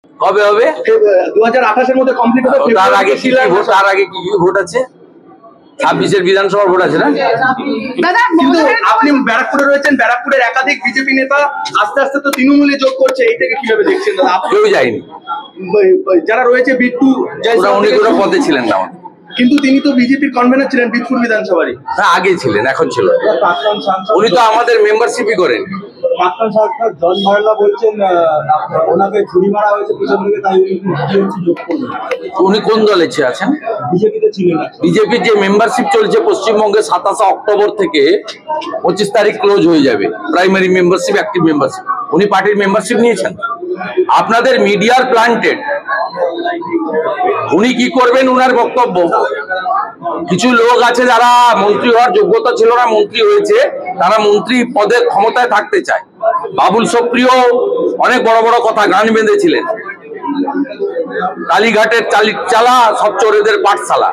কবে হবে? 2028 এর মধ্যে কমপ্লিট হবে। তার আগে কি ভোট, তার আগে কি ভোট আছে? 26-এর বিধানসভার ভোট আছে না? কিন্তু আপনি ব্যারাকপুরে রয়েছেন, ব্যারাকপুরের একাধিক বিজেপি নেতা আস্তে আস্তে তো তৃণমূলে যোগ করছে, এইটাকে কিভাবে দেখছেন দাদা? কেউ যায়নি, যারা রয়েছে বিট্টু উনি কোনো পদে ছিলেন না, কিন্তু তিনি তো বিজেপির কনভেনার ছিলেন বিটপুর বিধানসভারই। আগে ছিলেন, এখন ছিল। উনি তো আমাদের মেম্বারশিপই করেন। প্রাক্তন সাংসদ জন ভার্লা বলছেন ওনাকে ছুরি মারা হয়েছে পিছন থেকে, তাই উনি যোগ করলেন। উনি কোন দলে আছেন? বিজেপিতে ছিলেন। বিজেপির যে মেম্বারশিপ চলছে পশ্চিমবঙ্গে 27 অক্টোবর থেকে 25 তারিখ ক্লোজ হয়ে যাবে। Primary membership, active membership. উনি পার্টির মেম্বারশিপ নিয়েছেন। আপনাদের মিডিয়ার প্ল্যান্টেড। উনি কি করবেন উনার বক্তব্য। কিছু লোক আছে যারা মন্ত্রী হওয়ার যোগ্যতা ছিল না, মন্ত্রী হয়েছে, তারা মন্ত্রী পদে ক্ষমতায় থাকতে চায়। বাবুল সুপ্রিয় অনেক বড় বড় কথা গান বেঁধেছিলেন, কালীঘাটের চালা সব চোরেদের পাঠশালা।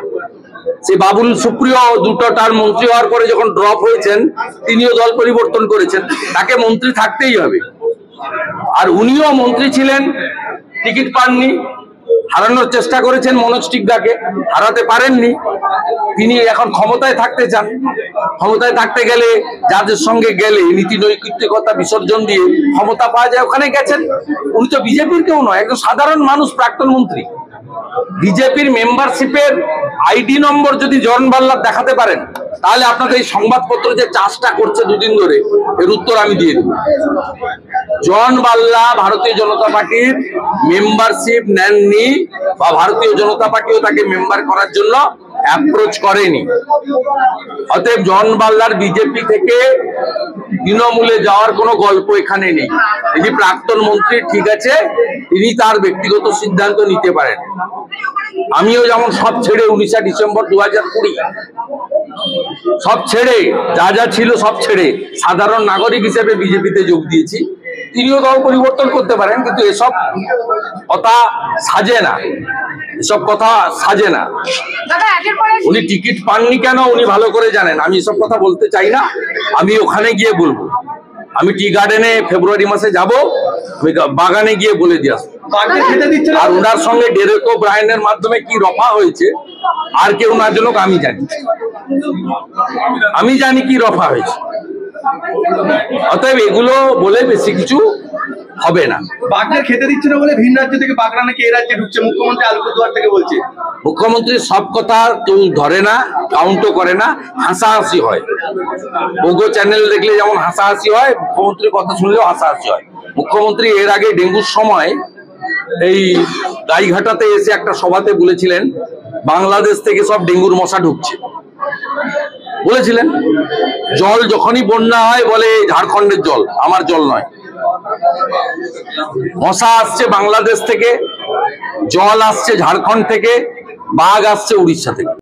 সেই বাবুল সুপ্রিয় দুটো টার্ম মন্ত্রী হওয়ার পরে যখন ড্রপ হয়েছেন, তিনিও দল পরিবর্তন করেছেন। তাকে মন্ত্রী থাকতেই হবে। আর উনিও মন্ত্রী ছিলেন, টিকিট পাননি, হারানোর চেষ্টা করেছেন মনোজ টিগ্গাকে, হারাতে পারেননি। তিনি এখন ক্ষমতায় থাকতে চান। ক্ষমতায় থাকতে গেলে যাদের সঙ্গে গেলে নীতি নৈতিকতা বিসর্জন দিয়ে ক্ষমতা পাওয়া যায়, ওখানে গেছেন। উনি তো বিজেপির কেউ নয়, একজন সাধারণ মানুষ, প্রাক্তন মন্ত্রী। বিজেপির মেম্বারশিপের আইডি নম্বর যদি জন বাল্লার দেখাতে পারেন, তাহলে আপনাদের এই সংবাদপত্র যে চাষটা করছে দুদিন ধরে, এর উত্তর আমি দিয়ে দেব। জন বাল্লা ভারতীয় জনতা পার্টির মেম্বারশিপ নেননি, বা ভারতীয় জনতা পার্টিও তাকে মেম্বার করার জন্য অ্যাপ্রোচ করেনি। অতএব জন বাল্লার বিজেপি থেকে তৃণমূলে যাওয়ার কোনো গল্প এখানে নেই। তিনি প্রাক্তন মন্ত্রী, ঠিক আছে, তিনি তার ব্যক্তিগত সিদ্ধান্ত নিতে পারেন। আমিও যেমন সব ছেড়ে 19 ডিসেম্বর 2020 সব ছেড়ে, যা যা ছিল সব ছেড়ে সাধারণ নাগরিক হিসেবে বিজেপিতে যোগ দিয়েছি। তিনিও দল পরিবর্তন করতে পারেন, কিন্তু এসব কথা সাজে না, এসব কথা সাজে না। উনি টিকিট পাননি কেন উনি ভালো করে জানেন। আমি এসব কথা বলতে চাই না, আমি ওখানে গিয়ে বলবো। আমি টি গার্ডেনে ফেব্রুয়ারি মাসে যাব, বাগানে গিয়ে বলে দিয়ে আসবো। আর ওনার সঙ্গে ডেরেক ওব্রায়ানের মাধ্যমে কি রফা হয়েছে, আর কেউ না জানুক, আমি জানি কি রফা হয়েছে। অতএব এগুলো বলে বেশি কিছু হবে না। বাগদার খেতে দিচ্ছে না বলে ভিন রাজ্য থেকে বাগরা নাকি এই রাজ্যে ঢুকছে, মুখ্যমন্ত্রী আলিপুরদুয়ার থেকে বলছে। মুখ্যমন্ত্রী সব কথা কেউ ধরে না, কাউন্টও করে না, হাসাহাসি হয়। ওগো চ্যানেল দেখলে যেমন হাসাহাসি হয়, মুখ্যমন্ত্রীর কথা শুনলেও হাসাহাসি হয়। মুখ্যমন্ত্রী এর আগে ডেঙ্গুর সময় এই গাইঘাটাতে এসে একটা সভাতে বলেছিলেন, বাংলাদেশ থেকে সব ডেঙ্গুর মশা ঢুকছে বলেছিলেন। জল যখনই বন্যা হয় বলে ঝাড়খণ্ডের জল, আমার জল নয়। মশা আসছে বাংলাদেশ থেকে, জল আসছে ঝাড়খণ্ড থেকে, বাঘ আসছে উড়িষ্যা থেকে।